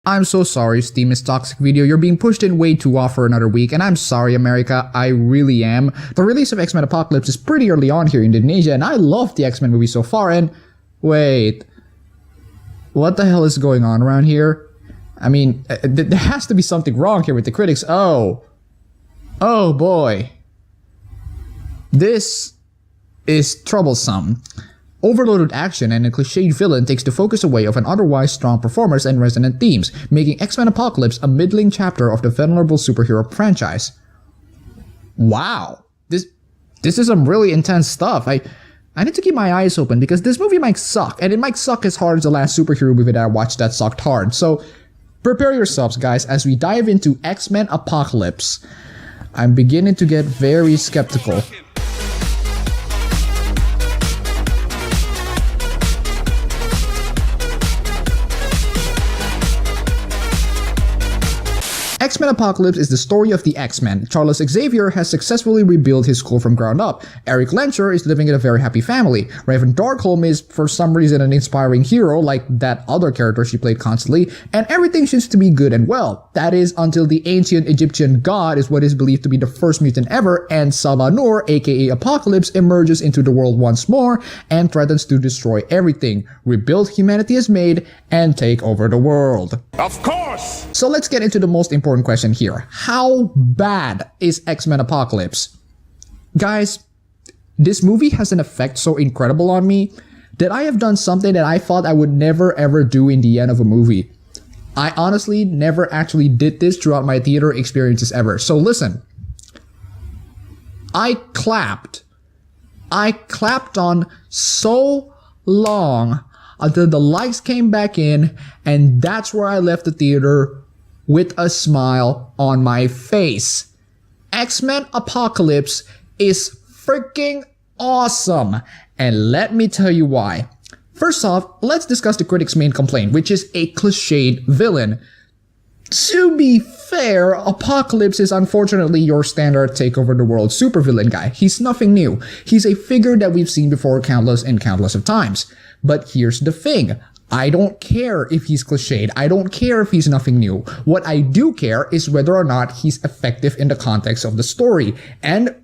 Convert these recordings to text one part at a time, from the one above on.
I'm so sorry, Steam is toxic video. You're being pushed in way too off for another week, and I'm sorry, America. I really am. The release of X-Men Apocalypse is pretty early on here in Indonesia, and I love the X-Men movie so far, and wait. What the hell is going on around here? I mean, there has to be something wrong here with the critics. Oh boy. This is troublesome. Overloaded action and a cliched villain takes the focus away of an otherwise strong performance and resonant themes, making X-Men Apocalypse a middling chapter of the venerable superhero franchise. Wow, this is some really intense stuff. I need to keep my eyes open because this movie might suck, and it might suck as hard as the last superhero movie that I watched that sucked hard. So prepare yourselves, guys, as we dive into X-Men Apocalypse. I'm beginning to get very skeptical. X-Men Apocalypse is the story of the X-Men. Charles Xavier has successfully rebuilt his school from ground up. Eric Lencher is living in a very happy family. Raven Darkholme is, for some reason, an inspiring hero like that other character she played constantly, and everything seems to be good and well. That is, until the ancient Egyptian god is what is believed to be the first mutant ever, and Savanur, aka Apocalypse, emerges into the world once more and threatens to destroy everything, rebuild humanity has made, and take over the world. Of course! So let's get into the most important question here. How bad is X-Men Apocalypse? Guys, this movie has an effect so incredible on me that I have done something that I thought I would never ever do in the end of a movie. I honestly never actually did this throughout my theater experiences ever. So listen. I clapped on so long until the lights came back in, and that's where I left the theater with a smile on my face. X-Men Apocalypse is freaking awesome, and let me tell you why. First off, let's discuss the critics' main complaint, which is a cliched villain. To be fair, Apocalypse is unfortunately your standard take over the world supervillain guy. He's nothing new. He's a figure that we've seen before countless of times. But here's the thing. I don't care if he's cliched. I don't care if he's nothing new. What I do care is whether or not he's effective in the context of the story. And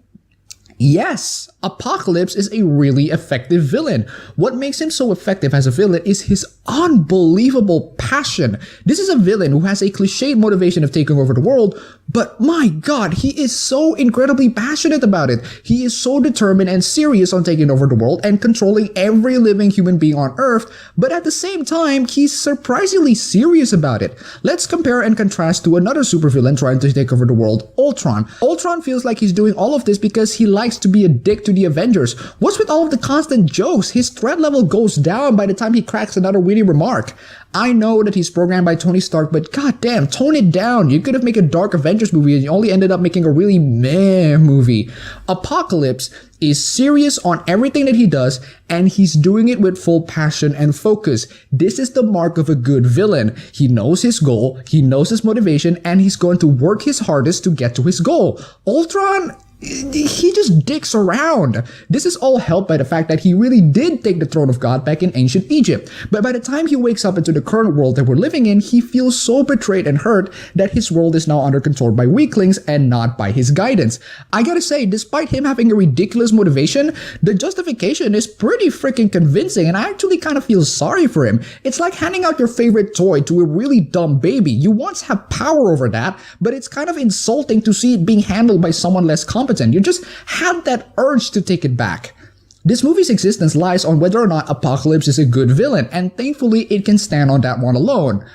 yes, Apocalypse is a really effective villain. What makes him so effective as a villain is his unbelievable passion. This is a villain who has a cliched motivation of taking over the world, but my god, he is so incredibly passionate about it. He is so determined and serious on taking over the world and controlling every living human being on Earth, but at the same time, he's surprisingly serious about it. Let's compare and contrast to another supervillain trying to take over the world, Ultron. Ultron feels like he's doing all of this because he likes to be a dick to the Avengers. What's with all of the constant jokes? His threat level goes down by the time he cracks another witty remark. I know that he's programmed by Tony Stark, but goddamn, tone it down. You could have made a dark Avengers movie and you only ended up making a really meh movie. Apocalypse is serious on everything that he does, and he's doing it with full passion and focus. This is the mark of a good villain. He knows his goal, he knows his motivation, and he's going to work his hardest to get to his goal. Ultron, he just dicks around. This is all helped by the fact that he really did take the throne of God back in ancient Egypt. But by the time he wakes up into the current world that we're living in, he feels so betrayed and hurt that his world is now under control by weaklings and not by his guidance. I gotta say, despite him having a ridiculous motivation, the justification is pretty freaking convincing, and I actually kind of feel sorry for him. It's like handing out your favorite toy to a really dumb baby. You once have power over that, but it's kind of insulting to see it being handled by someone less competent. You just had that urge to take it back. This movie's existence lies on whether or not Apocalypse is a good villain, and thankfully it can stand on that one alone.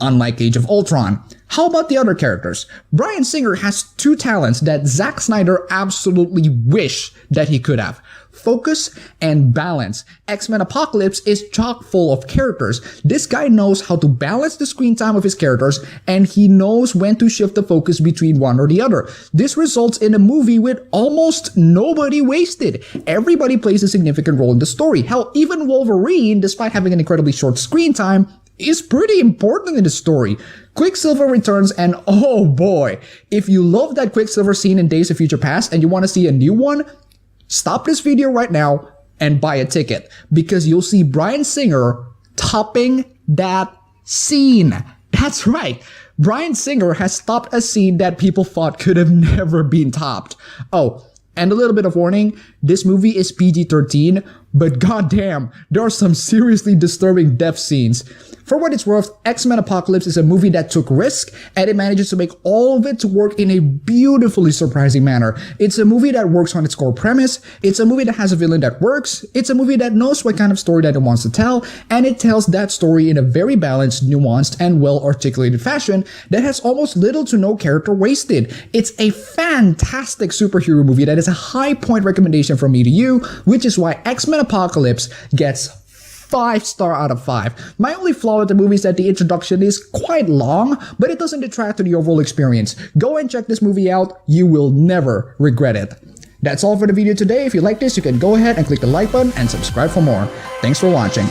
Unlike Age of Ultron. How about the other characters? Bryan Singer has two talents that Zack Snyder absolutely wish that he could have. Focus and balance. X-Men Apocalypse is chock full of characters. This guy knows how to balance the screen time of his characters, and he knows when to shift the focus between one or the other. This results in a movie with almost nobody wasted. Everybody plays a significant role in the story. Hell, even Wolverine, despite having an incredibly short screen time, is pretty important in the story. Quicksilver returns, and oh boy, if you love that Quicksilver scene in Days of Future Past and you want to see a new one, stop this video right now and buy a ticket, because you'll see Bryan Singer topping that scene. That's right. Bryan Singer has topped a scene that people thought could have never been topped. Oh, and a little bit of warning, this movie is PG-13, but goddamn, there are some seriously disturbing death scenes. For what it's worth, X-Men Apocalypse is a movie that took risk, and it manages to make all of it to work in a beautifully surprising manner. It's a movie that works on its core premise, it's a movie that has a villain that works, it's a movie that knows what kind of story that it wants to tell, and it tells that story in a very balanced, nuanced, and well-articulated fashion that has almost little to no character wasted. It's a fantastic superhero movie that is a high point recommendation from me to you, which is why X-Men Apocalypse gets 5-star out of 5. My only flaw with the movie is that the introduction is quite long, but it doesn't detract to the overall experience. Go and check this movie out. You will never regret it. That's all for the video today. If you like this, you can go ahead and click the like button and subscribe for more. Thanks for watching.